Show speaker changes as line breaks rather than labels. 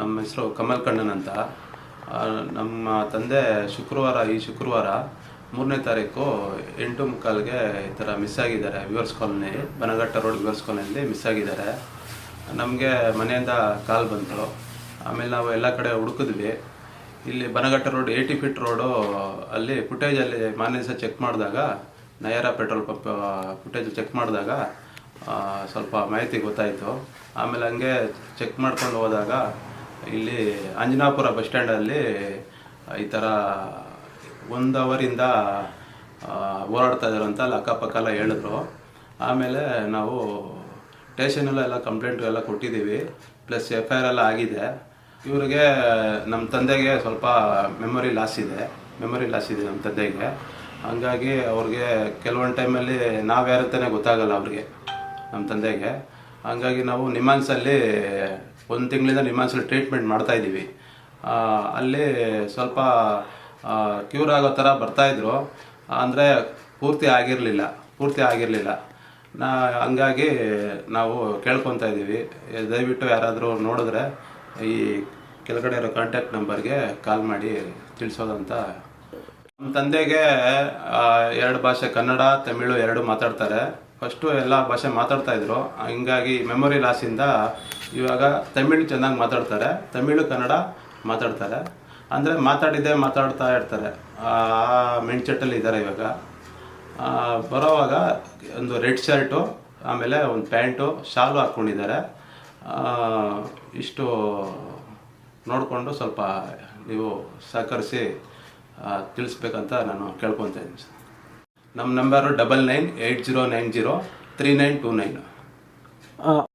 ನಮ್ಮ ಹೆಸರು ಕಮಲ್ ಕಣ್ಣನ್ ಅಂತ. ನಮ್ಮ ತಂದೆ ಈ ಶುಕ್ರವಾರ 3ನೇ ತಾರೀಕು 8:45ಗೆ ಈ ಥರ ಮಿಸ್ ಆಗಿದ್ದಾರೆ. ವಿವರ್ಸ್ ಕಾಲೋನಿ, ಬನಘಟ್ಟ ರೋಡ್ ವಿವರ್ಸ್ ಕಾಲೋನಿಯಲ್ಲಿ ಮಿಸ್ ಆಗಿದ್ದಾರೆ. ನಮಗೆ ಮನೆಯಿಂದ ಕಾಲ್ ಬಂತು. ಆಮೇಲೆ ನಾವು ಎಲ್ಲ ಕಡೆ ಹುಡುಕಿದ್ವಿ. ಇಲ್ಲಿ ಬನಘಟ್ಟ ರೋಡ್ 80 ಫೀಟ್ ರೋಡು ಅಲ್ಲಿ ಫುಟೇಜಲ್ಲಿ ಮಾನ್ಯ ದಿವಸ ಚೆಕ್ ಮಾಡಿದಾಗ, ನಯರ ಪೆಟ್ರೋಲ್ ಪಂಪ್ ಫುಟೇಜ್ ಚೆಕ್ ಮಾಡಿದಾಗ ಸ್ವಲ್ಪ ಮಾಹಿತಿ ಗೊತ್ತಾಯಿತು. ಆಮೇಲೆ ಹಂಗೆ ಚೆಕ್ ಮಾಡ್ಕೊಂಡು ಹೋದಾಗ ಇಲ್ಲಿ ಅಂಜನಾಪುರ ಬಸ್ ಸ್ಟ್ಯಾಂಡಲ್ಲಿ ಈ ಥರ 1 ಅವರಿಂದ ಓಡಾಡ್ತಾ ಇದ್ದಾರೆ ಅಂತ ಅಲ್ಲಿ ಅಕ್ಕಪಕ್ಕ ಎಲ್ಲ ಹೇಳಿದ್ರು. ಆಮೇಲೆ ನಾವು ಸ್ಟೇಷನಲ್ಲೆಲ್ಲ ಕಂಪ್ಲೇಂಟ್ ಎಲ್ಲ ಕೊಟ್ಟಿದ್ದೀವಿ, ಪ್ಲಸ್ FIR ಎಲ್ಲ ಆಗಿದೆ. ಇವರಿಗೆ ನಮ್ಮ ತಂದೆಗೆ ಸ್ವಲ್ಪ ಮೆಮೊರಿ ಲಾಸ್ ಇದೆ ನಮ್ಮ ತಂದೆಗೆ. ಹಂಗಾಗಿ ಅವ್ರಿಗೆ ಕೆಲವೊಂದು ಟೈಮಲ್ಲಿ ನಾವು ಯಾರಂತಲೇ ಗೊತ್ತಾಗಲ್ಲ ಅವ್ರಿಗೆ, ನಮ್ಮ ತಂದೆಗೆ. ಹಂಗಾಗಿ ನಾವು ನಿಮ್ಹಾನ್ಸಲ್ಲಿ 1 ತಿಂಗಳಿಂದ ನಿಮ್ಹಾನ್ಸಲ್ಲಿ ಟ್ರೀಟ್ಮೆಂಟ್ ಮಾಡ್ತಾಯಿದ್ದೀವಿ. ಅಲ್ಲಿ ಸ್ವಲ್ಪ ಕ್ಯೂರ್ ಆಗೋ ಥರ ಬರ್ತಾಯಿದ್ರು, ಅಂದರೆ ಪೂರ್ತಿ ಆಗಿರಲಿಲ್ಲ. ಹಂಗಾಗಿ ನಾವು ಕೇಳ್ಕೊತಾ ಇದ್ದೀವಿ, ದಯವಿಟ್ಟು ಯಾರಾದರೂ ನೋಡಿದ್ರೆ ಈ ಕೆಳಗಡೆ ಇರೋ ಕಾಂಟ್ಯಾಕ್ಟ್ ನಂಬರ್ಗೆ ಕಾಲ್ ಮಾಡಿ ತಿಳಿಸೋದಂತ. ನಮ್ಮ ತಂದೆಗೆ 2 ಭಾಷೆ, ಕನ್ನಡ ತಮಿಳು 2 ಮಾತಾಡ್ತಾರೆ. ಫಸ್ಟು ಎಲ್ಲ ಭಾಷೆ ಮಾತಾಡ್ತಾಯಿದ್ರು. ಹಿಂಗಾಗಿ ಮೆಮೊರಿ ಲಾಸಿಂದ ಇವಾಗ ತಮಿಳು ಚೆನ್ನಾಗಿ ಮಾತಾಡ್ತಾರೆ, ತಮಿಳು ಕನ್ನಡ ಮಾತಾಡ್ತಾರೆ. ಅಂದರೆ ಮಾತಾಡ್ತಾ ಇರ್ತಾರೆ. ಆ ಮೆಂಡ್ಸೆಟ್ಟಲ್ಲಿ ಇದ್ದಾರೆ ಇವಾಗ. ಬರೋವಾಗ ಒಂದು ರೆಡ್ ಶರ್ಟು, ಆಮೇಲೆ ಒಂದು ಪ್ಯಾಂಟು, ಶಾಲು ಹಾಕ್ಕೊಂಡಿದ್ದಾರೆ. ಇಷ್ಟು ನೋಡಿಕೊಂಡು ಸ್ವಲ್ಪ ನೀವು ಸಹಕರಿಸಿ ತಿಳಿಸ್ಬೇಕಂತ ನಾನು ಕೇಳ್ಕೊತಾ ಇದ್ದೀನಿ ಸರ್. ನಮ್ಮ ನಂಬರು 9980903929.